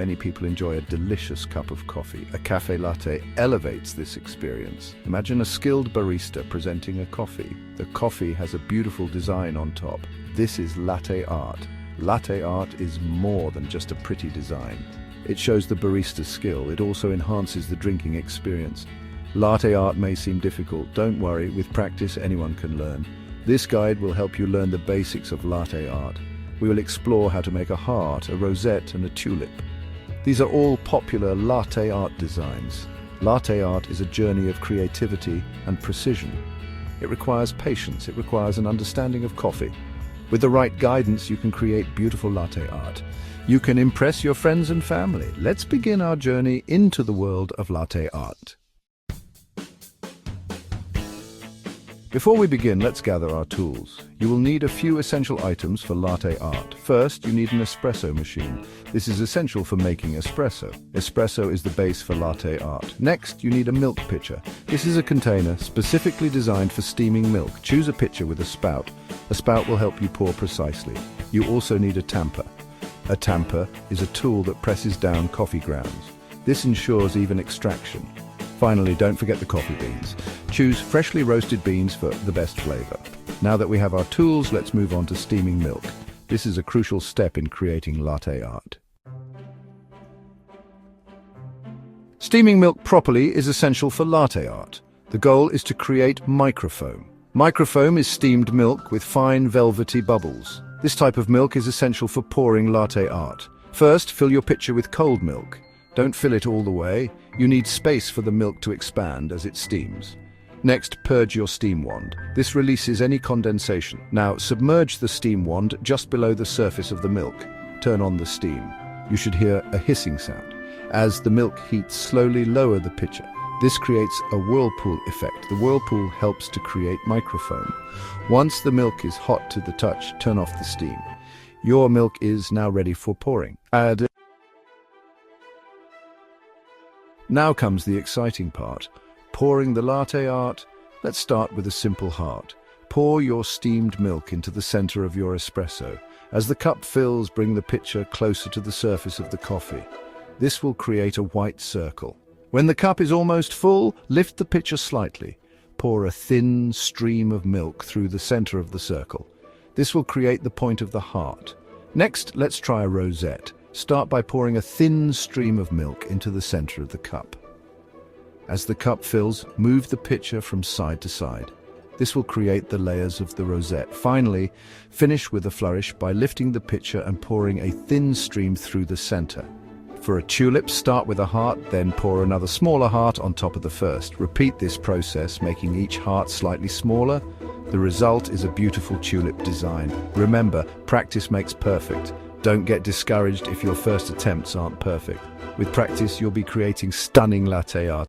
many people enjoy a delicious cup of coffee. A cafe latte elevates this experience. Imagine a skilled barista presenting a coffee. The coffee has a beautiful design on top. This is latte art. Latte art is more than just a pretty design. It shows the barista's skill. It also enhances the drinking experience. Latte art may seem difficult. Don't worry, with practice anyone can learn. This guide will help you learn the basics of latte art. We will explore how to make a heart, a rosette, and a tulip. These are all popular latte art designs. Latte art is a journey of creativity and precision. It requires patience. It requires an understanding of coffee. With the right guidance, you can create beautiful latte art. You can impress your friends and family. Let's begin our journey into the world of latte art. Before we begin, let's gather our tools. You will need a few essential items for latte art. First, you need an espresso machine. This is essential for making espresso. Espresso is the base for latte art. Next, you need a milk pitcher. This is a container specifically designed for steaming milk. Choose a pitcher with a spout. A spout will help you pour precisely. You also need a tamper. A tamper is a tool that presses down coffee grounds. This ensures even extraction. Finally, don't forget the coffee beans. Choose freshly roasted beans for the best flavor. Now that we have our tools, let's move on to steaming milk. This is a crucial step in creating latte art. Steaming milk properly is essential for latte art. The goal is to create microfoam. Microfoam is steamed milk with fine velvety bubbles. This type of milk is essential for pouring latte art. First, fill your pitcher with cold milk. Don't fill it all the way. You need space for the milk to expand as it steams. Next, purge your steam wand. This releases any condensation. Now, submerge the steam wand just below the surface of the milk. Turn on the steam. You should hear a hissing sound. As the milk heats, slowly lower the pitcher. This creates a whirlpool effect. The whirlpool helps to create microfoam. Once the milk is hot to the touch, turn off the steam. Your milk is now ready for pouring. Now comes the exciting part, pouring the latte art. Let's start with a simple heart. Pour your steamed milk into the center of your espresso. As the cup fills, bring the pitcher closer to the surface of the coffee. This will create a white circle. When the cup is almost full, lift the pitcher slightly. Pour a thin stream of milk through the center of the circle. This will create the point of the heart. Next, let's try a rosette. Start by pouring a thin stream of milk into the center of the cup. As the cup fills, move the pitcher from side to side. This will create the layers of the rosette. Finally, finish with a flourish by lifting the pitcher and pouring a thin stream through the center. For a tulip, start with a heart, then pour another smaller heart on top of the first. Repeat this process, making each heart slightly smaller. The result is a beautiful tulip design. Remember, practice makes perfect. Don't get discouraged if your first attempts aren't perfect. With practice, you'll be creating stunning latte art.